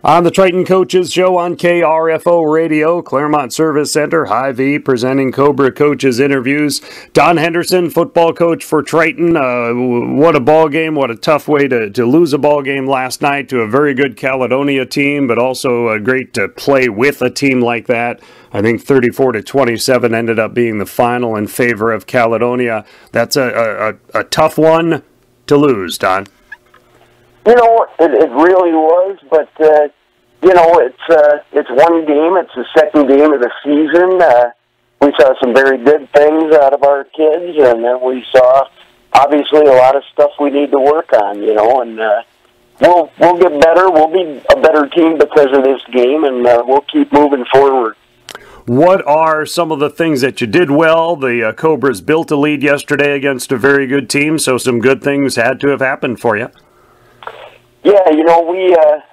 On the Triton Coaches Show on KRFO Radio, Claremont Service Center, Hy-Vee, presenting Cobra Coaches interviews. Don Henderson, football coach for Triton. What a ball game, what a tough way to lose a ball game last night to a very good Caledonia team, but also great to play with a team like that. I think 34-27 ended up being the final in favor of Caledonia. That's a tough one to lose, Don. You know, it really was, but, you know, it's one game. It's the second game of the season. We saw some very good things out of our kids, and then we saw, obviously, a lot of stuff we need to work on, you know, and we'll get better. We'll be a better team because of this game, and we'll keep moving forward. What are some of the things that you did well? The Cobras built a lead yesterday against a very good team, so some good things had to have happened for you. Yeah, you know,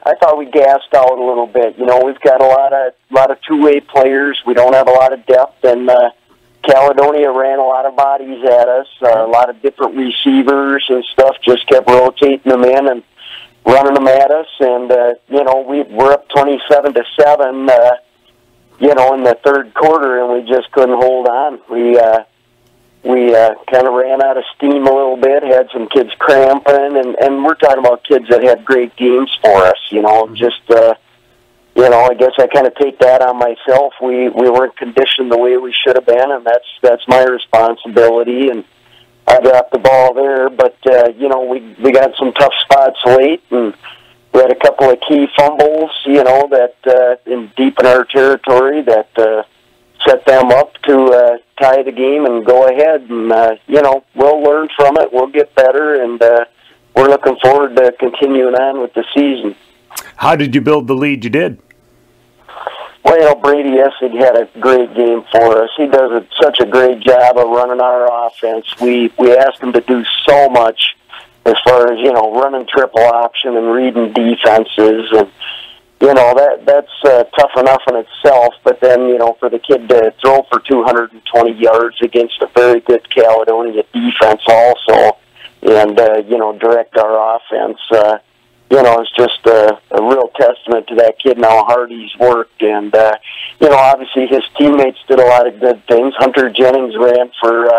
I thought we gassed out a little bit. You know, we've got a lot of two-way players. We don't have a lot of depth, and Caledonia ran a lot of bodies at us. A lot of different receivers and stuff just kept rotating them in and running them at us. And you know, we're up 27-7. You know, in the third quarter, and we just couldn't hold on. We kind of ran out of steam a little bit, had some kids cramping, and we're talking about kids that had great games for us, you know, just, you know, I guess I kind of take that on myself. We weren't conditioned the way we should have been, and that's my responsibility, and I dropped the ball there, but, you know, we got some tough spots late, and we had a couple of key fumbles, you know, that in deep in our territory that set them up to tie the game and go ahead. And, you know, we'll learn from it. We'll get better, and we're looking forward to continuing on with the season. How did you build the lead you did? Well, you know, Brady Essig had a great game for us. He does such a great job of running our offense. We asked him to do so much as far as, you know, running triple option and reading defenses, and, you know, that's tough enough in itself, but then, you know, for the kid to throw for 220 yards against a very good Caledonia defense also, and, you know, direct our offense, you know, it's just a real testament to that kid and how hard he's worked, and, you know, obviously his teammates did a lot of good things. Hunter Jennings ran for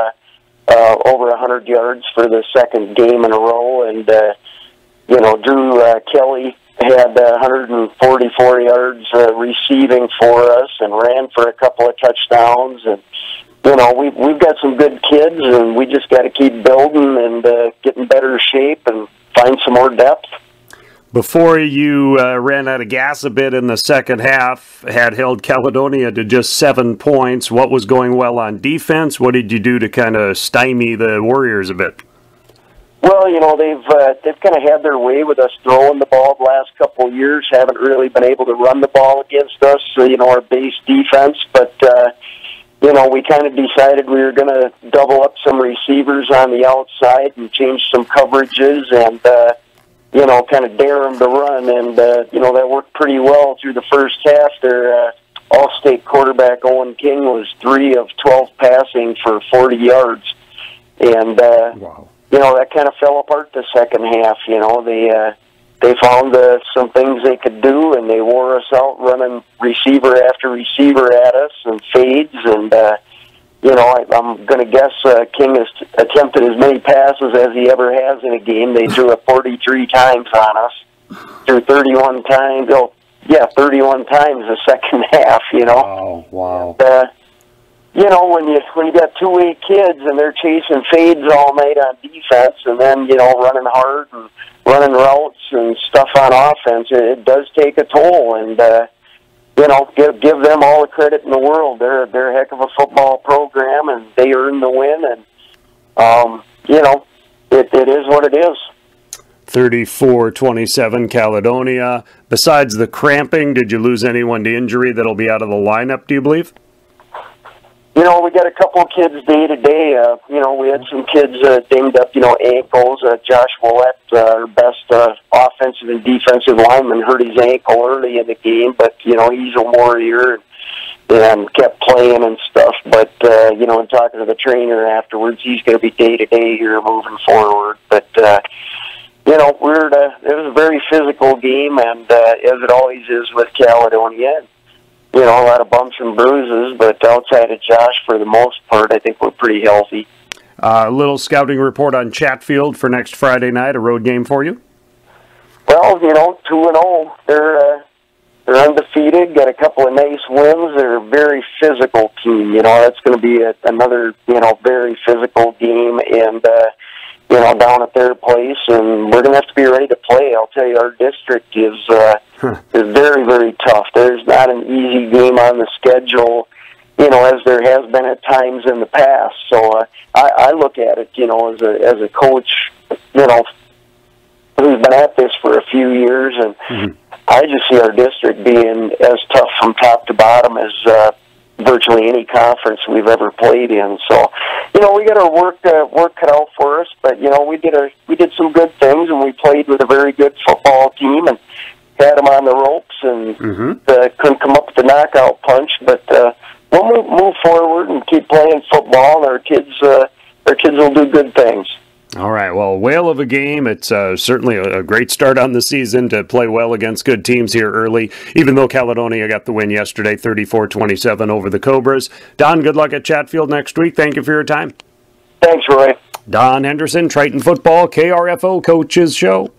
over 100 yards for the second game in a row, and, you know, Drew Kelly had 144 yards receiving for us and ran for a couple of touchdowns. And, you know, we've got some good kids, and we just got to keep building and get in better shape and find some more depth. Before you ran out of gas a bit in the second half, had held Caledonia to just 7 points. What was going well on defense? What did you do to kind of stymie the Warriors a bit? Well, you know, they've kind of had their way with us throwing the ball the last couple of years. Haven't really been able to run the ball against us, you know, our base defense. But, you know, we kind of decided we were going to double up some receivers on the outside and change some coverages and, you know, kind of dare them to run. And, you know, that worked pretty well through the first half. Their All-State quarterback, Owen King, was 3 of 12 passing for 40 yards. And, wow. You know, that kind of fell apart the second half. You know, they found some things they could do, and they wore us out running receiver after receiver at us and fades. And, you know, I'm going to guess King has attempted as many passes as he ever has in a game. They threw it 43 times on us, threw 31 times. Oh, yeah, 31 times the second half, you know. Oh, wow. And, you know, when you got two-way kids and they're chasing fades all night on defense, and then, you know, running hard and running routes and stuff on offense, it does take a toll. And you know, give them all the credit in the world. They're a heck of a football program, and they earned the win. And you know, it is what it is. 34-27 Caledonia. Besides the cramping, did you lose anyone to injury that'll be out of the lineup, do you believe? You know, we got a couple of kids day-to-day. You know, we had some kids dinged up, you know, ankles. Josh Willett, our best offensive and defensive lineman, hurt his ankle early in the game, but, you know, he's a warrior and kept playing and stuff. But, you know, in talking to the trainer afterwards, he's going to be day-to-day here moving forward. But, it was a very physical game, and as it always is with Caledonia, a lot of bumps and bruises, but outside of Josh, for the most part, I think we're pretty healthy. A little scouting report on Chatfield for next Friday night, a road game for you? Well, 2-0. They're undefeated, got a couple of nice wins. They're a very physical team. That's going to be another, very physical game, and, down at their place, and we're going to have to be ready to play. I'll tell you, our district is very, very tough. There's not an easy game on the schedule, as there has been at times in the past. So I look at it, as a coach, who's been at this for a few years, and I just see our district being as tough from top to bottom as virtually any conference we've ever played in. So, we got our work cut out for us, but we did some good things, and we played with a very good football team and had them on the ropes, and couldn't come up with the knockout punch. But we'll move forward and keep playing football, and our kids will do good things. All right, well, whale of a game. It's certainly a great start on the season to play well against good teams here early, even though Caledonia got the win yesterday, 34-27 over the Cobras. Don, good luck at Chatfield next week. Thank you for your time. Thanks, Roy. Don Henderson, Triton Football, KRFO Coaches Show.